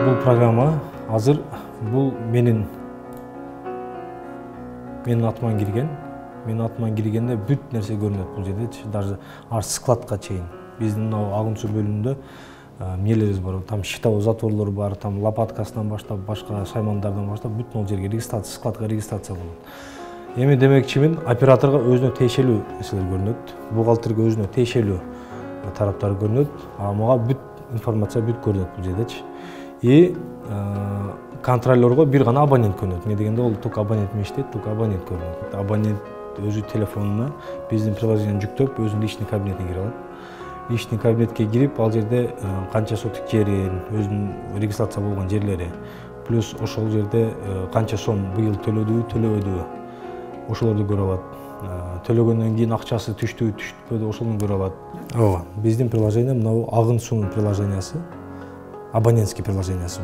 Бұл программа азыр бұл менин атыман кирген. Менин атыман киргенде бүт нерсе көрүнөт бул жерде, даже складка чейин. Биздин агын суу бөлүмүндө эмнелерибиз бар. Там щитовой затворлор бар, там лопаткасынан баштап, башка саймандардан баштап бүт ол жерге регистрация, складка регистрация болот. Эми демекчимин, операторго өзүнө тиешелүү нерселер көрүнөт, бухгалтерге өзүнө тиешелүү тараптары көрүнөт, а мага бүт информация бүт көрүнөт бул жердечи. И контролерго бир гана абонент көрүнөт. Эмне дегенде, ол только абонент менен иштейт, только абонент көрүнөт. Абонент өзү телефонуна биздин приложениени жүктөп, өзүнүн личный кабинетине кире алат. Личный кабинетке кирип, ал жерде канча соток жерин, өзүнүн регистрация болгон жерлери, плюс ошол жерде канча сом быйыл төлөдүбү, төлөбөдүбү, ошолорду көрө алат. Төлөгөндөн кийин акчасы түштүбү, түштүппү, ошону көрө алат. Ооба, биздин приложение мына агын суунун приложениясы, абонентский приложениясы.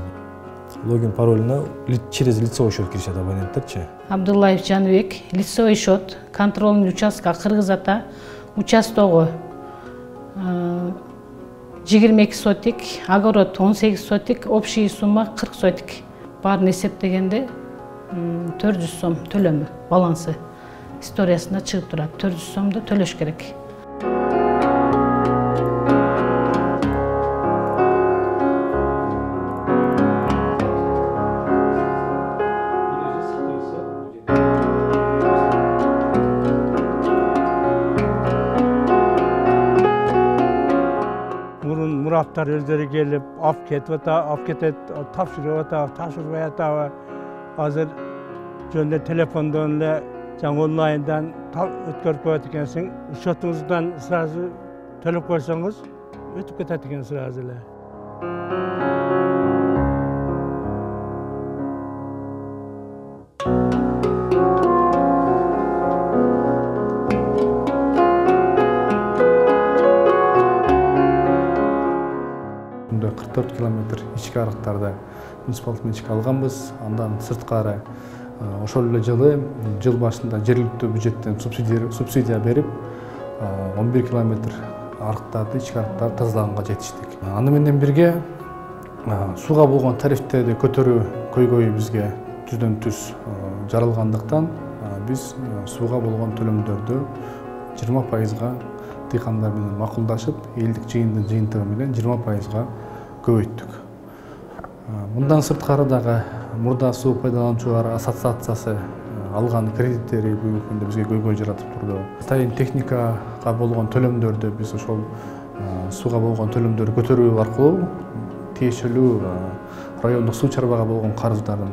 Логин паролуна через лицевой счет киришет абоненттерчи. Абдуллаев Жаныбек, лицевой счет, контрольный участка Кыргыз Ата, участогу 22 сотик, огород 18 сотик, общий сумма 40 сотик. Барын эсептегенде 400 сом төлөмү, балансы историясында чыгып турат. 400 сомду төлөш керек. Murattар өздері келіп, алып кетіп тапшырып тапшырбай атабы. Азыр жөнде телефондан жаңа онлайндан өткөрүп коет экенсиң. Счетуңуздан сразу төлөп койсоңуз, өтүп кетет экен сразу эле. Мында 44 километр ички арыктарда муниципалдык менчикке алганбыз. Андан сырткары ошол эле жыл башында жергиликтүү бюджеттен субсидия берип 11 километр арыктарды, ички арыктарды тазалаганга жетиштик. Аны менен бирге сууга болгон тарифтерди көтөрүү көйгөйү бизге түздөн түз жаралгандыктан биз сууга болгон төлөмдөрдү 20%-га дыйкандар менен макулдашып, элдик жыйындын жыйынтыгы менен 20%-га көбөйттүк. Мындан сырткары дагы Мурда суу пайдалануучулар ассоциациясы алган кредиттери бүгүнкү күндө бизге көйгөй жаратып турду. Атайын техникага болгон төлөмдөрдү биз ошол сууга болгон төлөмдөрдү көтөрүү аркылуу тиешелүү райондук суу чарбага болгон карыздарын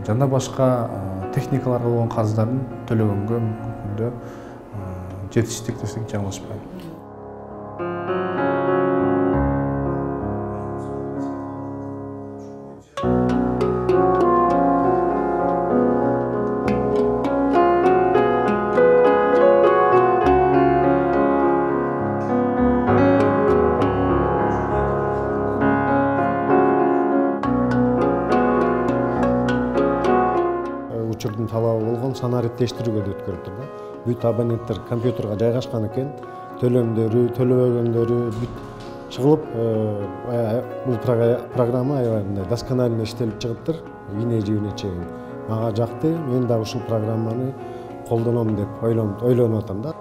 жана башка техникаларга болгон карыздарын төлөгөнгө бүгүнкү күндө жетиштик десек жаңылышпайм. Учурдун талабы болгон санаа реттештирүүгө да өткөрүп турду. Бүт абоненттер компьютерга жайгашкан экен, төлөмдөрү, төлөбөгөндөрү бүт чыгылып, бул программа аябай досконально иштелип чыгыптыр, ийне жибине чейин. Мага жакты, мен дагы ушул программаны колдоном деп ойлонуп атам да.